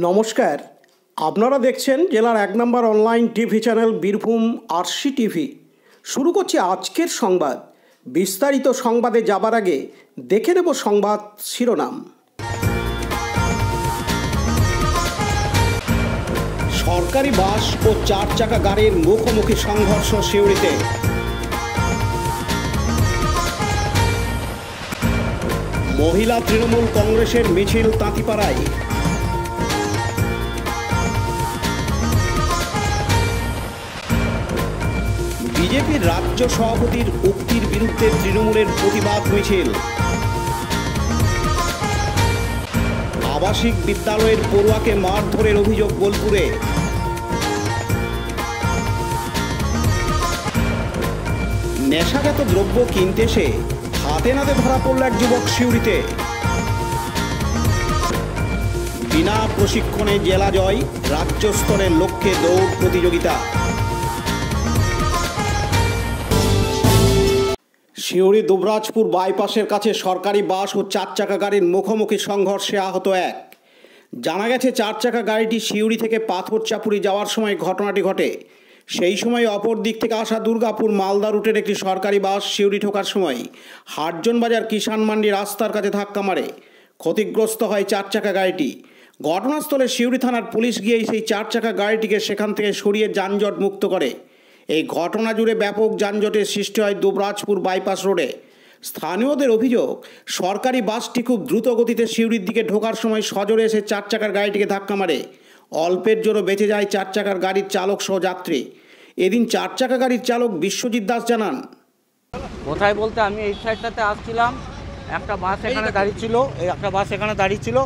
নমস্কার, আপনারা দেখছেন জেলার ১ নম্বর online TV channel Birbhum RC TV. শুরু করছি আজকের সংবাদ। বিস্তারিত সংবাদে যাবার আগে দেখে নেব সংবাদ শিরোনাম। সরকারি বাস ও ৪ চাকা গাড়ির মুখোমুখি সংঘর্ষ সিউড়িতে। মহিলা তৃণমূল কংগ্রেসের মিছিল তাঁতিপাড়ায়। বিজেপির রাজ্য সভাপতির উক্তির বিরুদ্ধে তৃণমূলের প্রতিবাদ মিছিল। আবাসিক বিদ্যালয়ের পড়ুয়াকে মারধরের অভিযোগ বোলপুরে। নেশাজাত দ্রব্য কিনতে এসে হাতে নাতে ধরা পড়ল এক যুবক সিউড়িতে। বিনা প্রশিক্ষণে জেলা জয়, রাজ্য স্তরের লক্ষ্যে দৌড় প্রতিযোগিতা। সিউড়ি দুবরাজপুর বাইপাসের কাছে সরকারি বাস ও ৪ চাকা গাড়ির মুখোমুখি সংঘর্ষে আহত এক। জানা গেছে ৪ চাকা গাড়িটি সিউড়ি থেকে পাথরচাপুরি যাওয়ার সময় ঘটনাটি ঘটে। সেই সময় অপর দিক থেকে আসা দুর্গাপুর মালদা রুটের একটি সরকারি বাস সিউড়ি ঢোকার সময় হাটজন বাজার কিষাণ মান্ডি রাস্তার কাছে ধাক্কা মারে। ক্ষতিগ্রস্ত হয় ৪ চাকা গাড়িটি। ঘটনাস্থলে সিউড়ি থানার পুলিশ গিয়ে সেই ৪ চাকা গাড়িটিকে সেখান থেকে সরিয়ে যানজট মুক্ত করে। এই ঘটনা জুড়ে ব্যাপক যানজটের সৃষ্টি হয় দুবরাজপুর বাইপাস রোডে। স্থানীয়দের অভিযোগ, সরকারি বাসটি খুব দ্রুত গতিতে সিউড়ির দিকে ঢোকার সময় সজোরে এসে ৪ চাকার গাড়িটিকে ধাক্কা মারে। অল্পের জন্য বেঁচে যায় ৪ চাকার গাড়ির চালক সহ যাত্রী। এদিন ৪ চাকা গাড়ির চালক বিশ্বজিৎ দাস জানান, কোথায় বলতে আমি এই সাইডটাতে আসছিলাম, একটা বাস এখানে দাঁড়িয়েছিল, ছিল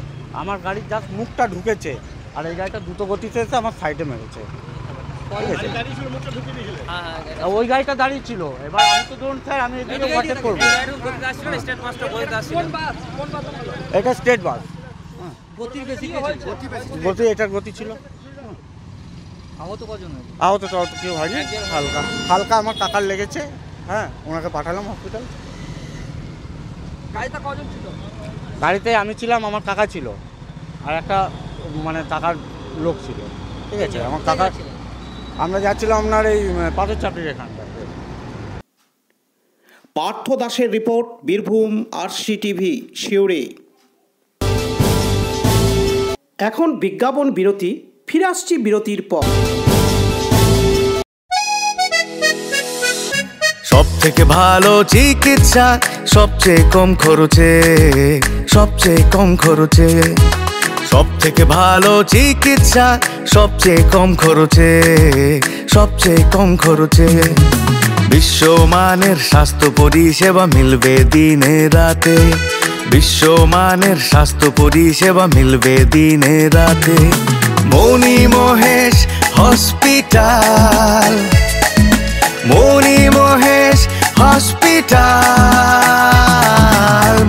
আমার গাড়ির জাস্ট মুখটা ঢুকেছে আর এই গাড়িটা দ্রুত গতিতে এসে আমার সাইডে মেরেছে। ওই গাড়িটা দাঁড়িয়ে ছিল। এবার আমি তো ধরুন স্যার আমি এদিকে ওভারটেক করবো। এটা স্টেট বাস, গতি এটার গতি ছিল। আহত তো কেউ হয়নি, হালকা হালকা আমার টাকার লেগেছে। হ্যাঁ, ওনাকে পাঠালাম হসপিটাল। গাড়িতে আমি ছিলাম, আমার কাকা ছিল আর একটা টাকার লোক ছিল। ঠিক আছে, আমার কাকা, আমরা যাচ্ছিলাম আপনার এই পাথরচাপড়ির এখানটায়। পার্থ দাসের report, Birbhum RC TV, Suri. এখন বিজ্ঞাপন বিরতি, ফিরে আসছি বিরতির পর। সব থেকে ভালো চিকিৎসা, সবচেয়ে কম খরচে, সবচেয়ে কম খরচে। সব থেকে ভালো চিকিৎসা, সবচেয়ে কম খরচে, সবচেয়ে কম খরচে। বিশ্বমানের স্বাস্থ্য পরিষেবা মিলবে দিনে রাতে। বিশ্বমানের স্বাস্থ্য পরিষেবা মিলবে দিনে রাতে। মণি মহেশ হসপিটাল, মণি মহেশ হসপিটাল,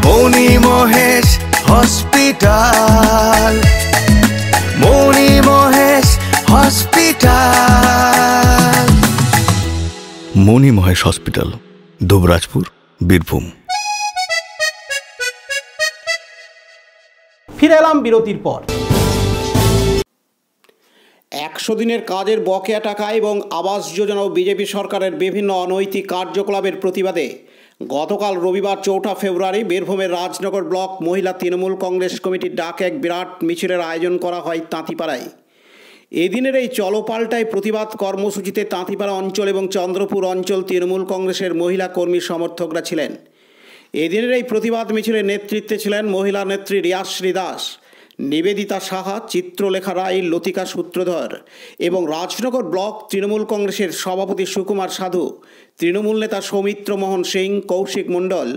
মণি মহেশ হসপিটাল, মণি মহেশ হসপিটাল। মণি মহেশ হসপিটাল, দুবরাজপুর, বীরভূম। ফিরে এলাম বিরতির পর। ১০০ দিনের কাজের বকেয়া টাকা এবং আবাস যোজনা ও বিজেপি সরকারের বিভিন্ন অনৈতিক কার্যকলাপের প্রতিবাদে গতকাল রবিবার ৪ঠা ফেব্রুয়ারি বীরভূমের রাজনগর ব্লক মহিলা তৃণমূল কংগ্রেস কমিটির ডাকে এক বিরাট মিছিলের আয়োজন করা হয় তাঁতিপাড়ায়। এদিনের এই চলপাল্টায় প্রতিবাদ কর্মসূচিতে তাঁতিপাড়া অঞ্চল এবং চন্দ্রপুর অঞ্চল তৃণমূল কংগ্রেসের মহিলা কর্মী সমর্থকরা ছিলেন। এদিনের এই প্রতিবাদ মিছিলের নেতৃত্বে ছিলেন মহিলা নেত্রী রিয়াশ্রী দাস, নিবেদিতা সাহা, চিত্রলেখা রায়, লতিকা সূত্রধর এবং রাজনগর ব্লক তৃণমূল কংগ্রেসের সভাপতি সুকুমার সাধু, তৃণমূল নেতা সৌমিত্র মোহন সিং, কৌশিক মণ্ডল,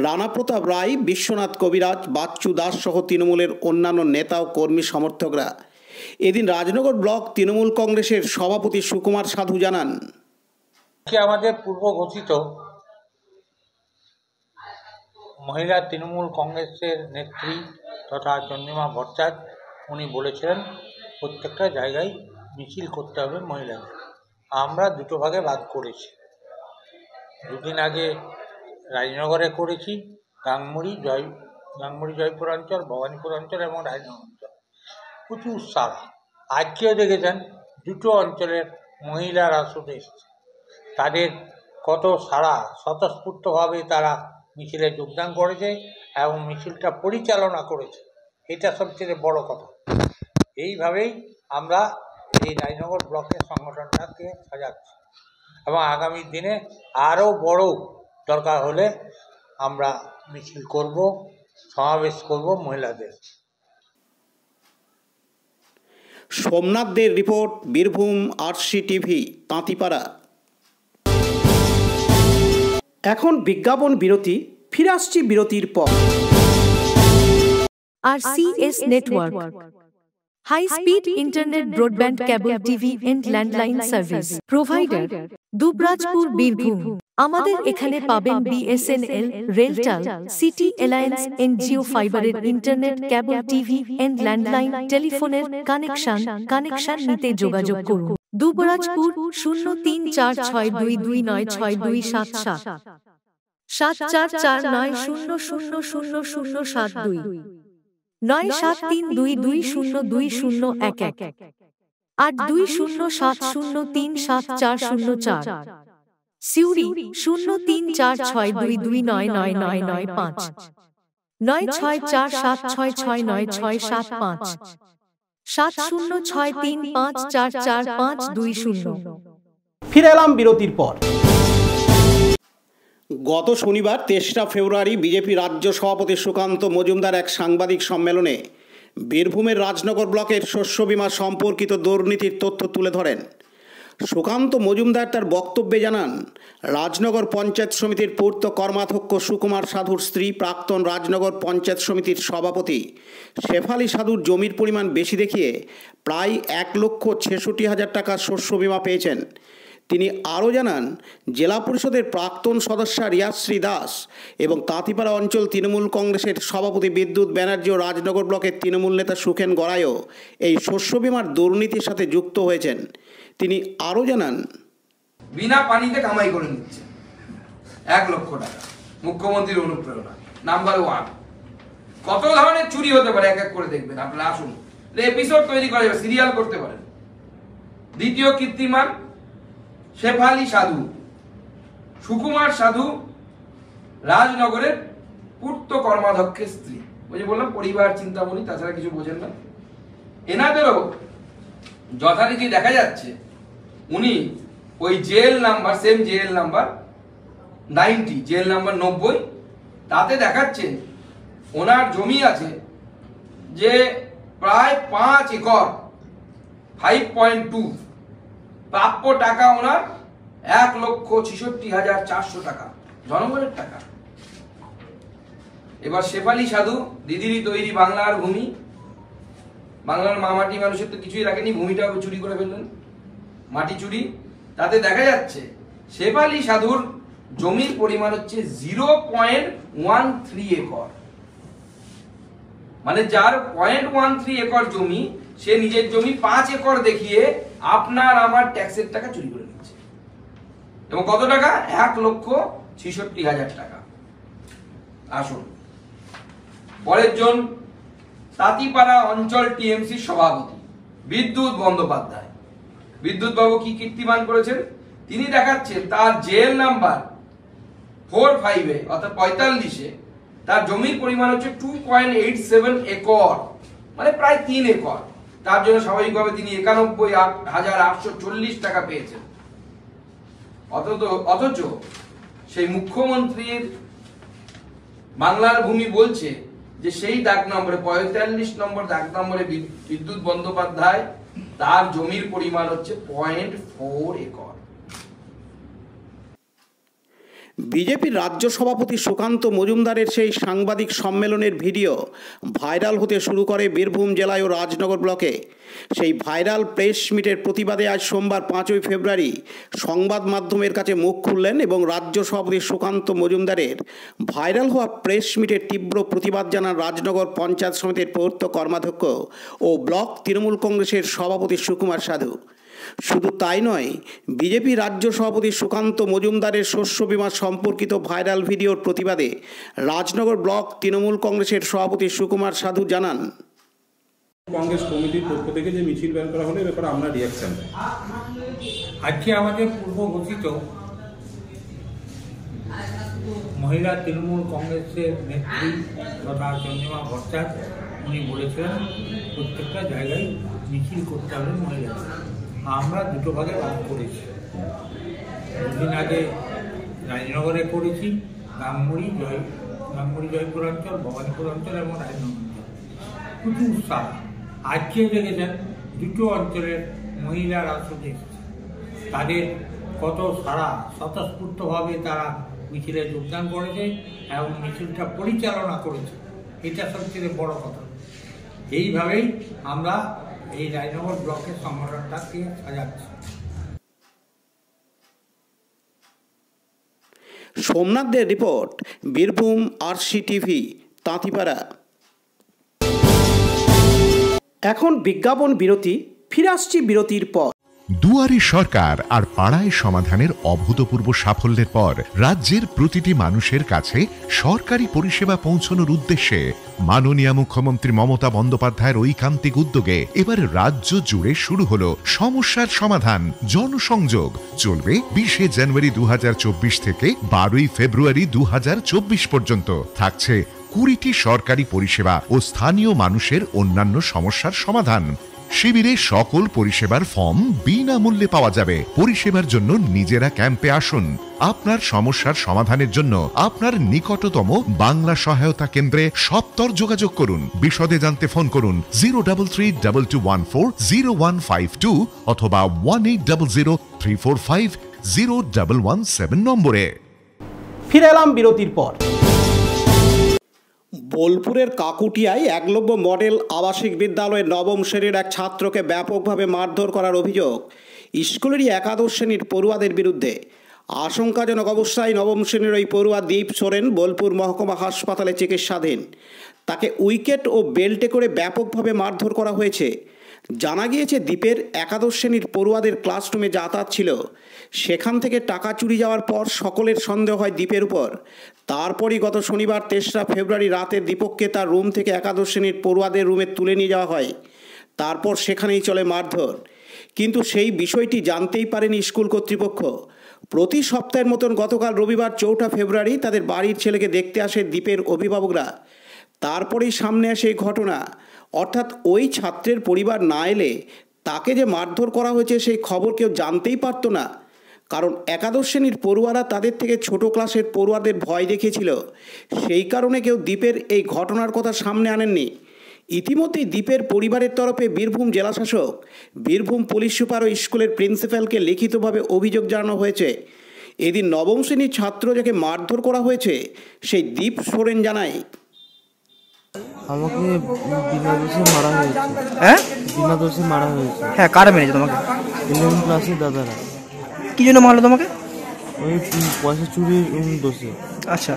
রানা প্রতাপ রায়, বিশ্বনাথ কবিরাজ, বাচ্চু দাস সহ তৃণমূলের অন্যান্য নেতা ও কর্মী সমর্থকরা। এদিন রাজনগর ব্লক তৃণমূল কংগ্রেসের সভাপতি সুকুমার সাধু জানান, আমাদের পূর্ব ঘোষিত মহিলা তৃণমূল কংগ্রেসের নেত্রী তথা চন্দ্রিমা ভট্টাচার্য উনি বলেছিলেন প্রত্যেকটা জায়গায় মিছিল করতে হবে মহিলাদের। আমরা দুটো ভাগে ভাগ করেছি। দুদিন আগে রাজনগরে করেছি, গাংমুড়ি জয়পুর অঞ্চল, ভবানীপুর অঞ্চল এবং রাজনগর অঞ্চল। প্রচুর সাড়া। আজকেও দেখেছেন দুটো অঞ্চলের মহিলারা শুধু এসছে, তাদের কত সাড়া, স্বতঃস্ফূর্তভাবে তারা মিছিলে যোগদান করেছে এবং মিছিলটা পরিচালনা করেছে, এটা সবচেয়ে বড় কথা। এইভাবেই আমরা এই রাজনগর ব্লকের সংগঠনটাকে সাজাচ্ছি এবং আগামী দিনে আরও বড় দরকার হলে আমরা মিছিল করব, সমাবেশ করব মহিলাদের। সোমনাথদের রিপোর্ট, বীরভূম আরসি টিভি, তাঁতিপাড়া। এখন বিজ্ঞাপন বিরতি, ফিরে আসছি বিরতির পর। RCS Network, high speed internet, broadband, cable TV and landline service provider, Dubrajpur, Birbhum. আমাদের এখানে পাবেন BSNL, RailTel, city alliance, NGO ফাইবারের internet, cable TV and landline টেলিফোনের কানেকশন নিতে যোগাযোগ করুন। দুবরাজপুর 034422962277 7449000072 9732202011 8207037404। সিউড়ি 034622999995 9647669675 7063544520। ফিরে এলাম বিরতির পর। গত শনিবার 23 ফেব্রুয়ারি বিজেপি রাজ্য সভাপতি সুকান্ত মজুমদার এক সাংবাদিক সম্মেলনে বীরভূমের রাজনগর ব্লকের শস্য বীমা সম্পর্কিত দুর্নীতির তথ্য তুলে ধরেন। সুকান্ত মজুমদার তার বক্তব্যে জানান, রাজনগর পঞ্চায়েত সমিতির পূর্ত কর্মাধ্যক্ষ সুকুমার সাধুর স্ত্রী প্রাক্তন রাজনগর পঞ্চায়েত সমিতির সভাপতি শেফালি সাধুর জমির পরিমাণ বেশি দেখিয়ে প্রায় 1,66,000 টাকা শস্য বীমা পেয়েছেন। তিনি আরও জানান, জেলা পরিষদের প্রাক্তন সদস্যা রিয়াশ্রী দাস এবং তাঁতিপাড়া অঞ্চল তৃণমূল কংগ্রেসের সভাপতি বিদ্যুৎ ব্যানার্জি ও রাজনগর ব্লকের তৃণমূল নেতা সুখেন গড়াইও এই শস্য বীমার দুর্নীতির সাথে যুক্ত হয়েছেন। তিনি আরও জানান, বিনা পানিতে কামাই করে নিচ্ছে 1 লক্ষ টাকা, মুখ্যমন্ত্রীর অনুপ্রেরণা। নাম্বার 1, কত ধরনের চুরি হতে পারে এক এক করে দেখবেন আপনারা, আসুন এপিসোড তৈরি করে সিরিয়াল করতে পারেন। দ্বিতীয় কীর্তিমান শেফালি সাধু, সুকুমার সাধু রাজনগরের পূর্ত কর্মাধ্যক্ষের স্ত্রী। ওই যে বললাম পরিবার চিন্তামণি, তাছাড়া কিছু বোঝেন না। এনাদেরও যথারীতি দেখা যাচ্ছে উনি ওই jail number, same jail number 90, jail number 90, তাতে দেখাচ্ছে ওনার জমি আছে যে প্রায় 5 একর 5.2, প্রাপ্য টাকা ওনার 1,66,400 টাকা, জনগণের টাকা। এবার শেফালি সাধু দিদিরই তৈরি বাংলার ভূমি, বাংলার মাটি মানুষের তো কিছুই রাখেনি, ভূমিটাও চুরি করে ফেললেন, মাটি চুরি। তাতে দেখা যাচ্ছে শেফালি সাধুর জমির পরিমাণ হচ্ছে 0.13 একর, মানে যার 0.13 একর জমি, সে নিজের জমি 5 একর দেখিয়ে আপনার আমার ট্যাক্সের টাকা চুরি করে নিচ্ছে। এবং কত টাকা? 1,66,000 টাকা। আসুন পরের জন, তাঁতিপাড়া অঞ্চল টিএমসি সভাপতি বিদ্যুৎ বন্দ্যোপাধ্যায়। বিদ্যুৎ বাবু কি কীর্তিমান করেছেন? তিনি দেখাচ্ছেন তার জেল নাম্বার 45-এ অর্থাৎ 45-এ তার জমির পরিমাণ হচ্ছে 2.87 একর, মানে প্রায় 3 একর। তার জন্য স্বাভাবিকভাবে তিনি 91,840 টাকা পেয়েছেন। অথচ সেই মুখ্যমন্ত্রীর বাংলার ভূমি বলছে যে সেই দাগ নম্বরে 45 নম্বর দাগ নম্বরে বিদ্যুৎ বন্দ্যোপাধ্যায় তার জমির পরিমাণ হচ্ছে 0.4 একর। বিজেপির রাজ্য সভাপতি সুকান্ত মজুমদারের সেই সাংবাদিক সম্মেলনের ভিডিও ভাইরাল হতে শুরু করে বীরভূম জেলায় ও রাজনগর ব্লকে। সেই ভাইরাল প্রেস মিটের প্রতিবাদে আজ সোমবার 5 ফেব্রুয়ারি সংবাদ মাধ্যমের কাছে মুখ খুললেন এবং রাজ্য সভাপতি সুকান্ত মজুমদারের ভাইরাল হওয়া প্রেস মিটের তীব্র প্রতিবাদ জানান রাজনগর পঞ্চায়েত সমিতির পূর্ত কর্মাধ্যক্ষ ও ব্লক তৃণমূল কংগ্রেসের সভাপতি সুকুমার সাধু। শুধু তাই নয়, বিজেপি রাজ্য সভাপতি সুকান্ত মজুমদারের শস্য বীমা সম্পর্কিত ভাইরাল ভিডিওর প্রতিবাদে রাজনগর ব্লক তৃণমূল কংগ্রেসের সভাপতি সুকুমার সাধু জানান, কংগ্রেস কমিটির পক্ষ থেকে যে মিছিল বের করা হলো এ ব্যাপারে আমরা রিয়াকশন দেয়। আজকে আমাদের পূর্ব ঘোষিত মহিলা তৃণমূল কংগ্রেসের নেত্রী তথা চন্দ্রিমা ভট্টাচার্য উনি বলেছিলেন প্রত্যেকটা জায়গায় মিছিল করতে হবে মহিলাদের। আমরা দুটো ভাগে ভাগ করেছি। দুদিন আগে রাজনগরে করেছি, রামমুড়ি জয়পুর অঞ্চল, ভবানীপুর অঞ্চল এবং রাজনগর অঞ্চল। প্রচুর উৎসাহ। আজকেও দেখেছেন দুটো অঞ্চলের মহিলারা শুধু এসেছে, তাদের কত সারা স্বতঃস্ফূর্তভাবে তারা মিছিলে যোগদান করেছে এবং মিছিলটা পরিচালনা করেছে। এটা সবচেয়ে বড় কথা। এইভাবেই আমরা এই রাজনগর ব্লকের সংগঠনটাকে সাজাচ্ছি। সোমনাথদের রিপোর্ট, বীরভূম RCTV, তাঁতিপাড়া। এখন বিজ্ঞাপন বিরতি, ফিরে আসছি বিরতির পর। দুয়ারে সরকার আর পাড়ায় সমাধানের অভূতপূর্ব সাফল্যের পর রাজ্যের প্রতিটি মানুষের কাছে সরকারি পরিষেবা পৌঁছানোর উদ্দেশ্যে মাননীয় মুখ্যমন্ত্রী মমতা বন্দ্যোপাধ্যায়ের ঐকান্তিক উদ্যোগে এবার রাজ্য জুড়ে শুরু হলো সমস্যার সমাধান জনসংযোগ। চলবে 20 জানুয়ারি 2024 থেকে 12 ফেব্রুয়ারি 2024 পর্যন্ত। থাকছে 20টি সরকারি পরিষেবা ও স্থানীয় মানুষের অন্যান্য সমস্যার সমাধান। শিবিরে সকল পরিষেবার ফর্ম বিনামূল্যে পাওয়া যাবে। পরিষেবার জন্য নিজেরা ক্যাম্পে আসুন। আপনার সমস্যার সমাধানের জন্য আপনার নিকটতম বাংলা সহায়তা কেন্দ্রে সত্বর যোগাযোগ করুন। বিশদে জানতে ফোন করুন 03322140152 অথবা 180034501117 নম্বরে। ফিরে এলাম বিরতির পর। বোলপুরের কাকুটিয়ায় একলব্য মডেল আবাসিক বিদ্যালয়ের নবম শ্রেণীর এক ছাত্রকে ব্যাপকভাবে মারধর করার অভিযোগ স্কুলেরই একাদশ শ্রেণীর পড়ুয়াদের বিরুদ্ধে। আশঙ্কাজনক অবস্থায় নবম শ্রেণীর ওই পড়ুয়া দীপ সোরেন বোলপুর মহকুমা হাসপাতালে চিকিৎসাধীন। তাকে উইকেট ও বেল্টে করে ব্যাপকভাবে মারধর করা হয়েছে। জানা গিয়েছে দীপের একাদশ শ্রেণীর পড়ুয়াদের ক্লাসরুমে যাতায়াত ছিল। সেখান থেকে টাকা চুরি যাওয়ার পর সকলের সন্দেহ হয় দীপের উপর। তারপরই গত শনিবার 3রা ফেব্রুয়ারি রাতে দীপককে তার রুম থেকে একাদশ শ্রেণীর পড়ুয়াদের রুমে তুলে নিয়ে যাওয়া হয়। তারপর সেখানেই চলে মারধর। কিন্তু সেই বিষয়টি জানতেই পারেনি স্কুল কর্তৃপক্ষ। প্রতি সপ্তাহের মতন গতকাল রবিবার 4 ফেব্রুয়ারি তাদের বাড়ির ছেলেকে দেখতে আসে দীপের অভিভাবকরা। তারপরেই সামনে আসে এই ঘটনা। অর্থাৎ ওই ছাত্রের পরিবার না এলে তাকে যে মারধর করা হয়েছে সেই খবর কেউ জানতেই পারতো না। কারণ একাদশ শ্রেণীর পড়ুয়ারা তাদের থেকে ছোট ক্লাসের পড়ুয়াদের ভয় দেখিয়েছিল। সেই কারণে কেউ দীপের এই ঘটনার কথা সামনে আনেননি। ইতিমধ্যেই দীপের পরিবারের তরফে বীরভূম জেলাশাসক, বীরভূম পুলিশ সুপার ও স্কুলের প্রিন্সিপালকে লিখিতভাবে অভিযোগ জানানো হয়েছে। এদিন নবম শ্রেণীর ছাত্র যাকে মারধর করা হয়েছে সেই দীপ সোরেন জানায়, আমাকে বিনা দোষে মারা হয়েছে। হ্যাঁ, বিনা দোষে মারা হয়েছে। হ্যাঁ, কারা মেরেছে তোমাকে? 11 ক্লাসের দাদারা। কি জন্য মারলো তোমাকে? ওই পয়সা চুরির দোষে। আচ্ছা,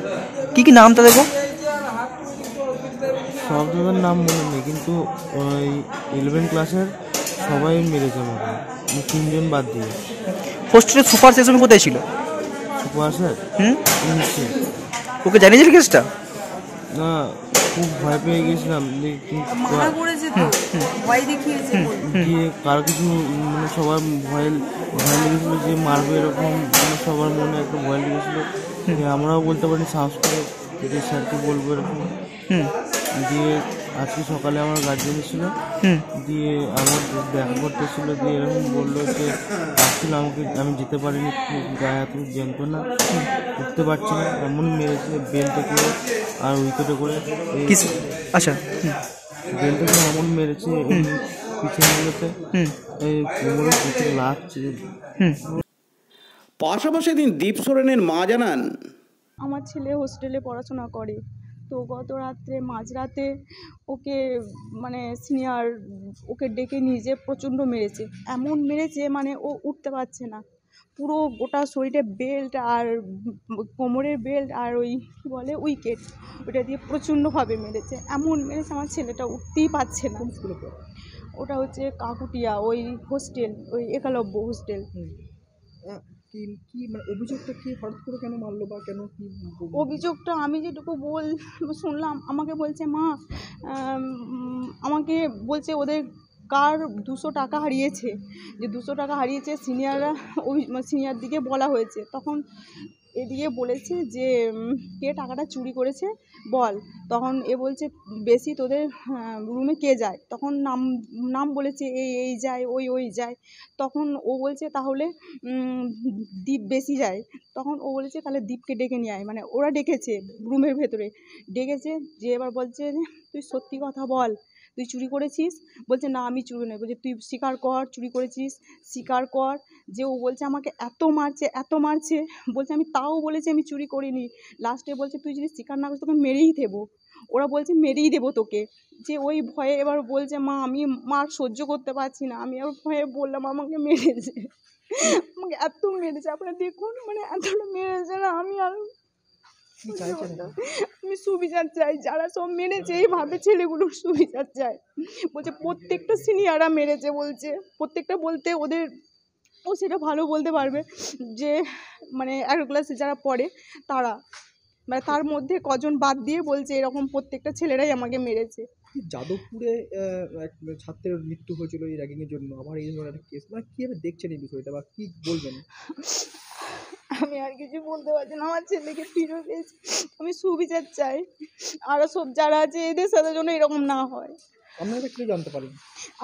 কি কি নাম তাদের? সব দাদার নাম মনে নেই, কিন্তু ওই 11 ক্লাসের সবাই মেরেছে আমাকে, 3জন বাদ দিয়ে। হোস্টেলের সুপার সেশন কোথায় ছিল? সুপার স্যার ওকে জানিয়েছিল কেসটা? না, খুব ভয় পেয়ে গেছিলাম। দিয়ে কারো কিছু মানে সবার ভয় লেগেছিল যে মারবে, এরকম মানে সবার মনে একটা ভয় লেগেছিল। আমরাও বলতে পারি সাহস করে যে স্যারকে বলবো এরকম। দিয়ে আজকে সকালে আমার গার্জেন ছিল, দিয়ে আমার দেখা করতেছিল, দিয়ে এরকম বললো যে আসছিল আমাকে, আমি যেতে পারিনি, গায়ে এত যন্ত্রণা, উঠতে পারছি না, এমন মেরেছে বেল্টে করে আর উইকেটে করে। আচ্ছা, বেল্টে করে এমন মেরেছে পিছনেগুলোতে, এই কোমরে প্রচুর লাগছে। পাশাপাশি দিন দীপ সোরেনের মা জানান, আমার ছেলে হোস্টেলে পড়াশোনা করে, তো গত রাত্রে মাঝরাতে ওকে মানে সিনিয়র ওকে ডেকে নিয়ে যেয়ে প্রচণ্ড মেরেছে। এমন মেরেছে মানে ও উঠতে পারছে না, পুরো গোটা শরীরে বেল্ট আর কোমরের বেল্ট আর ওই কী বলে উইকেট, ওটা দিয়ে প্রচণ্ডভাবে মেরেছে। এমন মেরেছে আমার ছেলেটা উঠতেই পারছে না। ওটা হচ্ছে কাকুটিয়া ওই হোস্টেল, ওই একলব্য হোস্টেল। কি মানে অভিযোগটা কি হঠাৎ করে কেন মারলো বা কেন কি অভিযোগটা আমি যেটুকু শুনলাম, আমাকে বলছে মা আমাকে বলছে ওদের কার 200 টাকা হারিয়েছে, যে 200 টাকা হারিয়েছে সিনিয়ররা, ওই সিনিয়র দিকে বলা হয়েছে। তখন এদিকে বলেছে যে কে টাকাটা চুরি করেছে বল। তখন এ বলছে বেশি তোদের রুমে কে যায়, তখন নাম বলেছে এই যায় ওই যায়। তখন ও বলছে তাহলে দীপ বেশি যায়। তখন ও বলেছে তাহলে দীপকে ডেকে নিয়ে আয়, মানে ওরা ডেকেছে রুমের ভেতরে, ডেকেছে যে এবার বলছে তুই সত্যি কথা বল, তুই চুরি করেছিস। বলছে না আমি চুরি নয়। বলছে তুই স্বীকার কর চুরি করেছিস, স্বীকার কর। যে ও বলছে আমাকে এত মারছে, বলছে আমি তাও বলেছি আমি চুরি করিনি। লাস্টে বলছে তুই যদি স্বীকার না করিস তোকে মেরেই দেবো। ওরা বলছে মেরেই দেবো তোকে। যে ওই ভয়ে এবার বলছে মা আমি মার সহ্য করতে পারছি না, আমি আবার ভয়ে বললাম আমাকে মেরেছে, আমাকে এত মেরেছে আপনারা দেখুন, মানে এতটা মেরেছে না, আমি আর আমি সুবিচার চাই, যারা সব মেরেছে এইভাবে ছেলেগুলোর সুবিচার চাই। বলছে প্রত্যেকটা সিনিয়ররা মেরেছে, বলছে প্রত্যেকটা বলতে ওদের ও সেটা ভালো বলতে পারবে, যে মানে 11 ক্লাসে যারা পড়ে তারা, মানে তার মধ্যে কজন বাদ দিয়ে বলছে এরকম প্রত্যেকটা ছেলেরাই আমাকে মেরেছে। যাদবপুরে এক ছাত্রের মৃত্যু হয়েছিল এই র্যাগিংয়ের জন্য, আবার এই ধরনের একটা কেস, মানে কীভাবে দেখছেন এই বিষয়টা বা কী বলবেন? আমি আর কিছু বলতে পারছি না, আমার ছেলেকে ফিরত এসে আমি সুবিচার চাই, আরও সব যারা আছে এদের সাথে যেন এরকম না হয়। আপনারা কি জানতে পারেন?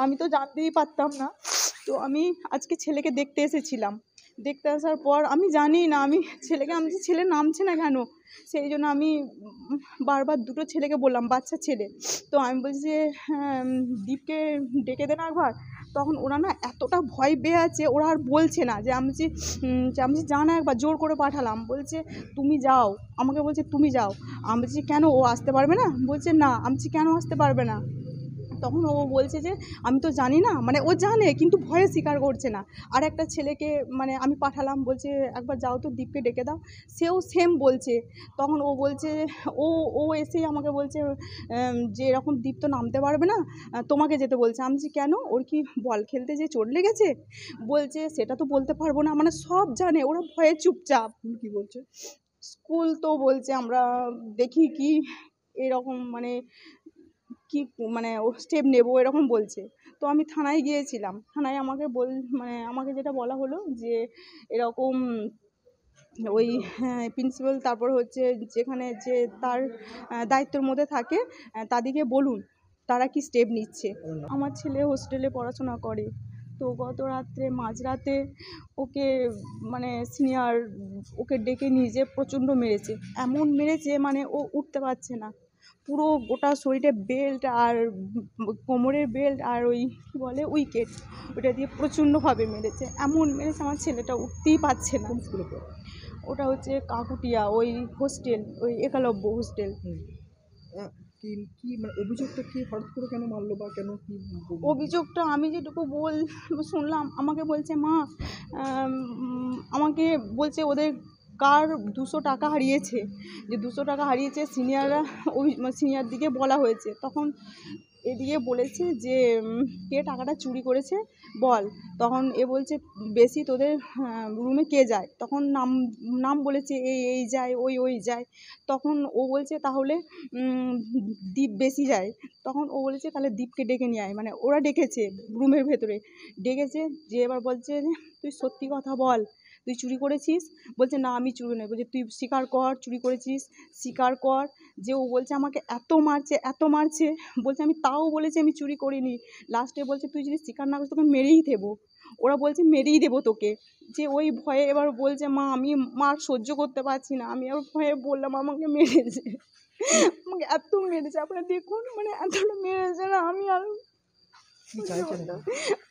আমি তো জানতেই পারতাম না, তো আমি আজকে ছেলেকে দেখতে এসেছিলাম। দেখতে আসার পর আমি জানি না, আমি ছেলে নামছে না কেন, সেই জন্য আমি বারবার দুটো ছেলেকে বললাম, বাচ্চা ছেলে। তো আমি বলছি যে হ্যাঁ দীপকে ডেকে দেন একবার। তখন ওরা না এতটা ভয় পেয়ে আছে, ওরা আর বলছে না। যে আমি যা না, একবার জোর করে পাঠালাম, বলছে তুমি যাও, আমাকে বলছে তুমি যাও। আমি বলছি কেন, ও আসতে পারবে না? বলছে না। আমি বলছি কেন আসতে পারবে না? তখন ও বলছে যে আমি তো জানি না, মানে ও জানে কিন্তু ভয়ে স্বীকার করছে না। আর একটা ছেলেকে মানে আমি পাঠালাম, বলছে একবার যাও তো দীপকে ডেকে দাও, সেও সেম বলছে। তখন ও বলছে ও এসেই আমাকে বলছে যে এরকম দীপ তো নামতে পারবে না, তোমাকে যেতে বলছে। আমি বলছি কেন, ওর কি বল খেলতে যে চোট লেগেছে? বলছে সেটা তো বলতে পারবো না, মানে সব জানে, ওরা ভয়ে চুপচাপ। কি বলছে? স্কুল তো বলছে আমরা দেখি কি এরকম মানে কি মানে ও স্টেপ নেবো এরকম বলছে। তো আমি থানায় গিয়েছিলাম, থানায় আমাকে যেটা বলা হলো যে এরকম ওই প্রিন্সিপাল, তারপর হচ্ছে যেখানে যে তার দায়িত্বের মধ্যে থাকে তাদেরকে বলুন তারা কি স্টেপ নিচ্ছে। আমার ছেলে হোস্টেলে পড়াশোনা করে, তো গত রাত্রে মাঝরাতে ওকে মানে সিনিয়র ওকে ডেকে নিয়ে যেয়ে প্রচণ্ড মেরেছে, এমন মেরেছে মানে ও উঠতে পারছে না, পুরো গোটা শরীরে বেল্ট আর কোমরের বেল্ট আর ওই কী বলে উইকেট, ওটা দিয়ে প্রচণ্ডভাবে মেরেছে, এমন মেরেছে আমার ছেলেটা উঠতেই পারছে না। ওটা হচ্ছে কাকুটিয়া, ওই হোস্টেল, ওই একলব্য হোস্টেল। কি মানে অভিযোগটা কি হঠাৎ করে কেন মারলো বা কেন কি? অভিযোগটা আমি যেটুকু শুনলাম, আমাকে বলছে মা আমাকে বলছে ওদের কার 200 টাকা হারিয়েছে, যে 200 টাকা হারিয়েছে সিনিয়ররা, ওই সিনিয়র দিকে বলা হয়েছে। তখন এদিকে বলেছে যে কে টাকাটা চুরি করেছে বল। তখন এ বলছে বেশি তোদের রুমে কে যায়, তখন নাম বলেছে এই যায় ওই যায়। তখন ও বলছে তাহলে দীপ বেশি যায়। তখন ও বলেছে তাহলে দীপকে ডেকে নিয়ে আয়, মানে ওরা ডেকেছে রুমের ভেতরে, ডেকেছে যে এবার বলছে তুই সত্যি কথা বল, তুই চুরি করেছিস। বলছে না আমি চুরি নয়। বলছে তুই স্বীকার কর চুরি করেছিস, স্বীকার কর। যে ও বলছে আমাকে এত মারছে, বলছে আমি তাও বলেছি আমি চুরি করিনি। লাস্টে বলছে তুই যদি স্বীকার না করিস তোকে মেরেই দেবো। ওরা বলছে মেরেই দেবো তোকে। যে ওই ভয়ে এবার বলছে মা আমি মার সহ্য করতে পারছি না, আমি আবার ভয়ে বললাম আমাকে মেরেছে, আমাকে এত মেরেছে আপনারা দেখুন, মানে এতটা মেরেছে না, আমি আর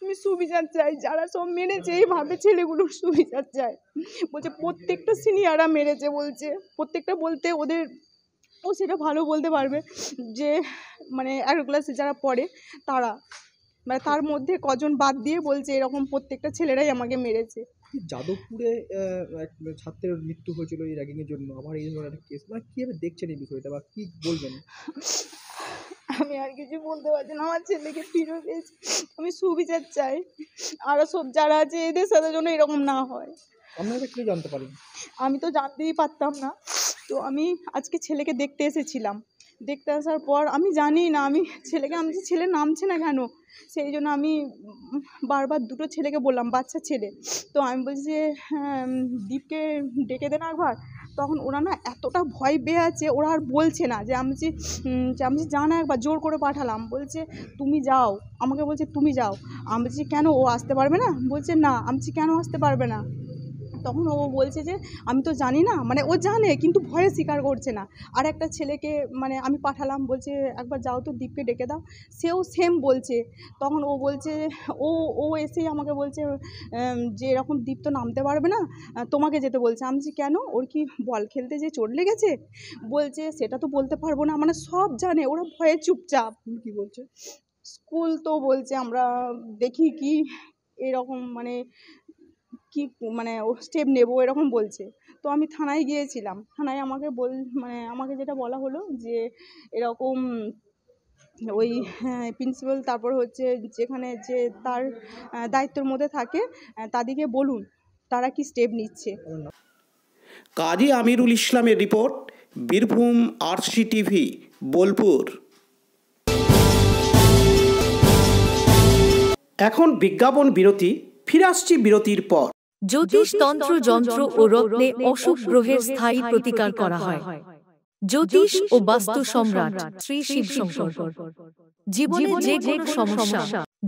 আমি সুবিচার চাই, যারা সব মেরেছে এইভাবে ছেলেগুলোর সুবিচার চাই। বলছে প্রত্যেকটা সিনিয়ররা মেরেছে, বলছে প্রত্যেকটা বলতে ওদের ও সেটা ভালো বলতে পারবে, যে মানে 11 ক্লাসে যারা পড়ে তারা, মানে তার মধ্যে কজন বাদ দিয়ে বলছে এরকম প্রত্যেকটা ছেলেরাই আমাকে মেরেছে। যাদবপুরে এক ছাত্রের মৃত্যু হয়েছিল এই র্যাগিংয়ের জন্য, আবার এই ধরনের একটা কেস, মানে কীভাবে দেখছেন এই বিষয়টা বা কী বলবেন? আমি আর কিছু বলতে পারছি না, আমার ছেলেকে ফিরে পেয়েছি, আমি সুবিচার চাই। আরও সব যারা আছে এদের সাথে যেন এরকম না হয়। আপনারা কি জানতে পারেন? আমি তো জানতেই পারতাম না, তো আমি আজকে ছেলেকে দেখতে এসেছিলাম। দেখতে আসার পর আমি জানি না, আমি ছেলে নামছে না কেন, সেই জন্য আমি বারবার দুটো ছেলেকে বললাম, বাচ্চা ছেলে, তো আমি বলছি যে দীপকে ডেকে দেন একবার। তখন ওরা না এতটা ভয় পেয়ে আছে, ওরা আর বলছে না যে আমি জানা একবার জোর করে পাঠালাম, বলছে তুমি যাও, আমাকে বলছে তুমি যাও। আমি বলছি কেন, ও আসতে পারবে না? বলছে না। আমি বলছি কেন আসতে পারবে না? তখন ও বলছে যে আমি তো জানি না, মানে ও জানে কিন্তু ভয়ে স্বীকার করছে না। আর একটা ছেলেকে মানে আমি পাঠালাম, বলছে একবার যাও তো দীপকে ডেকে দাও, সেও সেম বলছে। তখন ও বলছে, ও এসেই আমাকে বলছে যে এরকম দীপ তো নামতে পারবে না, তোমাকে যেতে বলছে। আমি বলছি কেন, ওর কি বল খেলতে যে চোট লেগেছে? বলছে সেটা তো বলতে পারবো না, মানে সব জানে, ওরা ভয়ে চুপচাপ। কি বলছে? স্কুল তো বলছে আমরা দেখি কি এরকম মানে কি মানে ও স্টেপ নেবো এরকম বলছে। তো আমি থানায় গিয়েছিলাম, থানায় আমাকে যেটা বলা হলো যে এরকম ওই প্রিন্সিপাল, তারপর হচ্ছে যেখানে যে তার দায়িত্বের মধ্যে থাকে তাদেরকে বলুন তারা কি স্টেপ নিচ্ছে। কাজী আমিরুল ইসলামের রিপোর্ট, বীরভূম RCTV, বোলপুর। এখন বিজ্ঞাপন বিরতি, ফিরে আসছি বিরতির পর। জ্যোতিষ তন্ত্র যন্ত্র ও রত্নে অশুভ গ্রহের স্থায়ী প্রতিকার করা হয়। জ্যোতিষ ও বাস্তু সম্রাট শ্রী শিব শঙ্কর। জীবনে যে কোনো সমস্যা,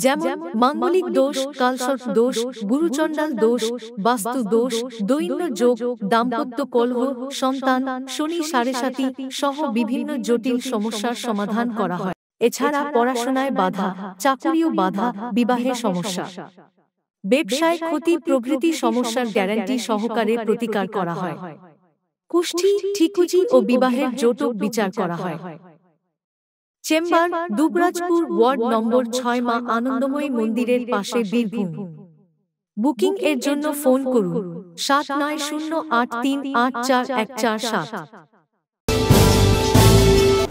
যেমন মাঙ্গলিক দোষ, কালসর্প দোষ, গুরুচণ্ডাল দোষ, বাস্তু দোষ, দৈন্য যোগ, দাম্পত্য কলহ, সন্তান, শনি সাড়েসাতি সহ বিভিন্ন জটিল সমস্যার সমাধান করা হয়। এছাড়া পড়াশোনায় বাধা, চাকরিও বাধা, বিবাহে সমস্যা, ব্যবসায় ক্ষতি প্রভৃতি সমস্যার গ্যারান্টি সহকারে প্রতিকার করা হয়। কুষ্ঠি, ঠিকুজি ও বিবাহের জটক বিচার করা হয়। চেম্বার দুবরাজপুর, ওয়ার্ড নম্বর 6, মা আনন্দময়ী মন্দিরের পাশে, বীরভূম। বুকিং এর জন্য ফোন করুন 7908384147।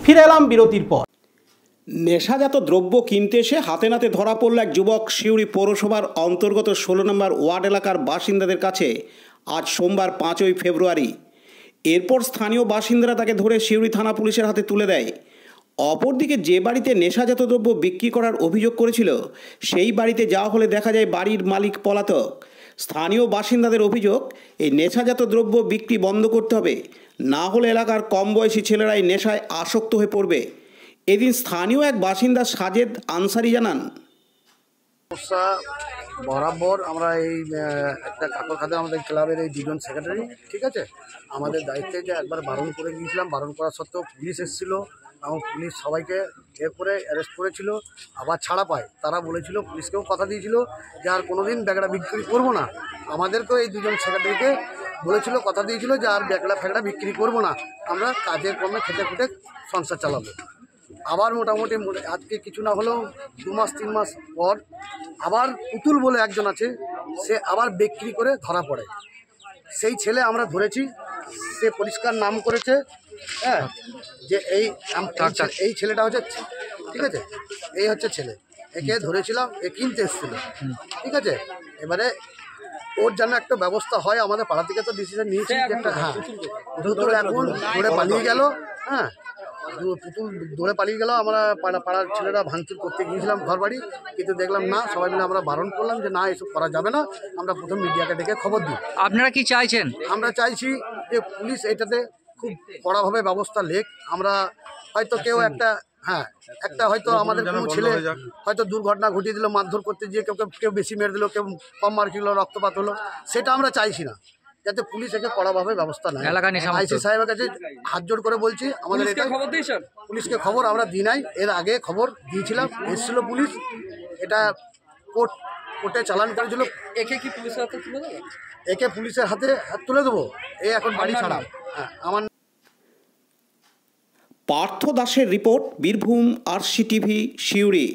ফিরে এলাম বিরতির পর। নেশাজাত দ্রব্য কিনতে এসে হাতে নাতে ধরা পড়ল এক যুবক সিউড়ি পৌরসভার অন্তর্গত 16 নম্বর ওয়ার্ড এলাকার বাসিন্দাদের কাছে আজ সোমবার 5ই ফেব্রুয়ারি। এরপর স্থানীয় বাসিন্দারা তাকে ধরে সিউড়ি থানা পুলিশের হাতে তুলে দেয়। অপরদিকে যে বাড়িতে নেশাজাত দ্রব্য বিক্রি করার অভিযোগ করেছিল সেই বাড়িতে যাওয়া হলে দেখা যায় বাড়ির মালিক পলাতক। স্থানীয় বাসিন্দাদের অভিযোগ, এই নেশাজাত দ্রব্য বিক্রি বন্ধ করতে হবে, না হলে এলাকার কম বয়সী ছেলেরাই নেশায় আসক্ত হয়ে পড়বে। এদিন স্থানীয় এক বাসিন্দা সাজেদ আনসারি জানান, সমস্যা বরাবর আমরা এই একটা কাপড় খাতে আমাদের ক্লাবের এই দুজন সেক্রেটারি, ঠিক আছে, আমাদের দায়িত্বে যে একবার বারণ করে গিয়েছিলাম, বারণ করা সত্ত্বেও পুলিশ এসেছিলো এবং পুলিশ সবাইকে করে অ্যারেস্ট করেছিল, আবার ছাড়া পায়। তারা বলেছিল, পুলিশকেও কথা দিয়েছিল যে আর কোনোদিন ব্যাগড়া বিক্রি করব না। আমাদেরকেও এই দুজন সেক্রেটারিকে বলেছিল, কথা দিয়েছিল যে আর ব্যাগড়া ফ্যাগড়া বিক্রি করব না, আমরা কাজের কর্মে খেটে খুঁটে সংসার চালাবো। আবার মোটামুটি আজকে কিছু না হলেও 2 মাস 3 মাস পর আবার পুতুল বলে একজন আছে, সে আবার বিক্রি করে ধরা পড়ে। সেই ছেলে আমরা ধরেছি, সে পরিষ্কার নাম করেছে, হ্যাঁ, যে এই ছেলেটা হচ্ছে, ঠিক আছে, এই হচ্ছে ছেলে, একে ধরেছিলাম, এ কিনতে এসেছিল, ঠিক আছে। এবারে ওর যেন একটা ব্যবস্থা হয়, আমাদের পাড়া থেকে তো ডিসিশন নিয়েছি যে একটা, হ্যাঁ, পুতুল এখন ধরে পালিয়ে গেল, হ্যাঁ, পুতুল ধরে পালিয়ে গেল। আমরা পাড়ার ছেলেরা ভাঙচুর করতে গিয়েছিলাম ঘর বাড়ি, কিন্তু দেখলাম না, সবাই মিলে আমরা বারণ করলাম যে না, এসব করা যাবে না। আমরা প্রথম মিডিয়াকে ডেকে খবর দিই। আপনারা কি চাইছেন? আমরা চাইছি যে পুলিশ এটাতে খুব কড়াভাবে ব্যবস্থা লেখ। আমরা হয়তো কেউ একটা, হ্যাঁ, একটা হয়তো আমাদের কোনো ছেলে হয়তো দুর্ঘটনা ঘটিয়ে দিল, মারধর করতে গিয়ে কেউ বেশি মেরে দিল, কেউ কম মার খেলো, রক্তপাত হলো, সেটা আমরা চাইছি না, যাতে পুলিশ একে কড়াভাবে ব্যবস্থা নেয়। আইসি সাহেবের কাছে হাত জোড় করে বলছি, আমাদের এটা পুলিশকে খবর আমরা দিই নাই, এর আগে খবর দিয়েছিলাম, এসেছিল পুলিশ, এটা কোর্টে চালান করেছিল। একে কি পুলিশের হাতে তুলে দেবো? একে পুলিশের হাতে তুলে দেবো, এ এখন বাড়ি ছাড়া। হ্যাঁ, আমার পার্থ দাসের রিপোর্ট, বীরভূম RCTV, সিউড়ি।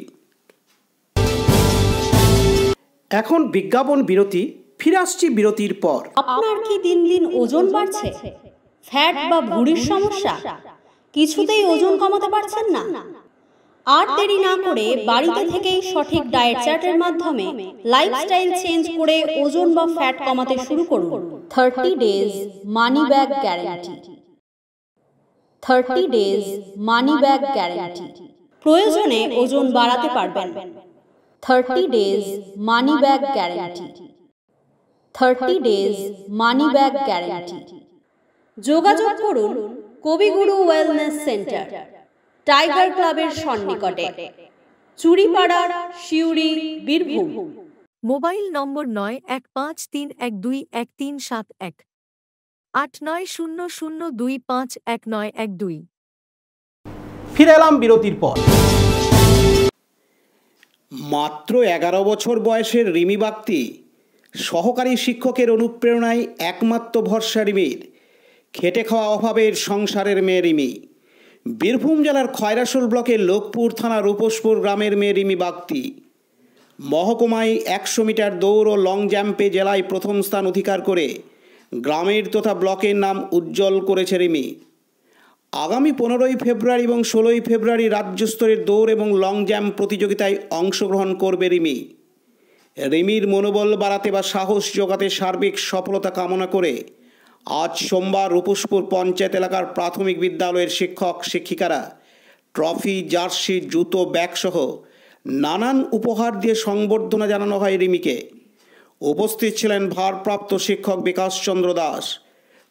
এখন বিজ্ঞাপন বিরতি, ফিরে আসছি বিরতির পর। আপনার কি দিন দিন ওজন বাড়ছে? ফ্যাট বা ভুঁড়ির সমস্যা? কিছুতেই ওজন কমাতে পারছেন না? আর দেরি না করে বাড়িতে থেকেই সঠিক ডায়েট চার্টের মাধ্যমে লাইফস্টাইল চেঞ্জ করে ওজন বা ফ্যাট কমাতে শুরু করুন। 30 days money back guarantee. 30 days money back guarantee. প্রয়োজনে ওজন বাড়াতে পারবেন। 30 days money back guarantee. 30 days money back guarantee. যোগাযোগ করুন কবিগুরু ওয়েলনেস সেন্টার, টাইগার ক্লাবের সন্নিকটে, চুরিপাড়ার, সিউড়ি, বীরভূম। Mobile number 9153121371, 8900251912। ফিরে এলাম বিরতির পর। মাত্র 11 বছর বয়সের রিমি বাগতি সহকারী শিক্ষকের অনুপ্রেরণায় একমাত্র ভরসা রিমির। খেটে খাওয়া অভাবের সংসারের মেয়ে রিমি। বীরভূম জেলার খয়রাসোল ব্লকের লোকপুর থানার রূপসপুর গ্রামের মেয়ে রিমি বাগতি মহকুমায় 100 মিটার দৌড় ও লং জাম্পে জেলায় প্রথম স্থান অধিকার করে গ্রামের তথা ব্লকের নাম উজ্জ্বল করেছে রিমি। আগামী 15ই ফেব্রুয়ারি এবং 16ই ফেব্রুয়ারি রাজ্য স্তরের দৌড় এবং লং জাম্প প্রতিযোগিতায় অংশগ্রহণ করবে রিমি। রিমির মনোবল বাড়াতে বা সাহস যোগাতে সার্বিক সফলতা কামনা করে আজ সোমবার রূপসপুর পঞ্চায়েত এলাকার প্রাথমিক বিদ্যালয়ের শিক্ষক শিক্ষিকারা ট্রফি, জার্সি, জুতো, ব্যাগসহ নানান উপহার দিয়ে সংবর্ধনা জানানো হয় রিমিকে। উপস্থিত ছিলেন ভারপ্রাপ্ত শিক্ষক বিকাশ চন্দ্র দাস,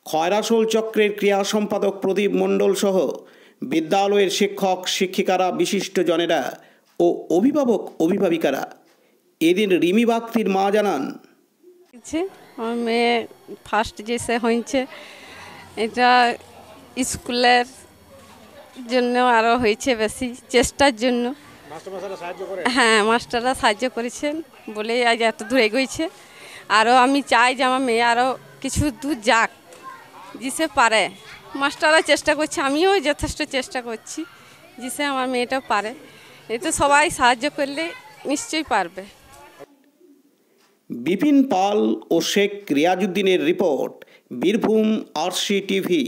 খয়রাসোল চক্রের ক্রিয়া সম্পাদক প্রদীপ মণ্ডল সহ বিদ্যালয়ের শিক্ষক শিক্ষিকারা, বিশিষ্টজনেরা ও অভিভাবক অভিভাবিকারা। এদিন রিমি বাগতির মা জানান, আমার মেয়ে ফার্স্ট যেসে হয়েছে এটা স্কুলের জন্য আরও হয়েছে বেশি চেষ্টার জন্য। হ্যাঁ, মাস্টাররা সাহায্য করেছেন বলেই আজ এত দূর এগোইছে। আরও আমি চাই যে আমার মেয়ে আরও কিছু দূর যাক, জিসে পারে। মাস্টাররা চেষ্টা করছে, আমিও যথেষ্ট চেষ্টা করছি জিসে আমার মেয়েটাও পারে। এতে সবাই সাহায্য করলে নিশ্চয়ই পারবে। বিপিন পাল ও শেখ রিয়াজউদ্দিনের report, Birbhum RC TV,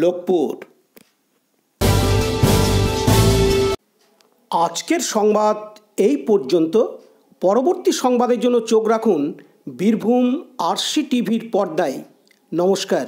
Lokpur. আজকের সংবাদ এই পর্যন্ত। পরবর্তী সংবাদের জন্য চোখ রাখুন বীরভূম আরসি টিভির পর্দায়। নমস্কার।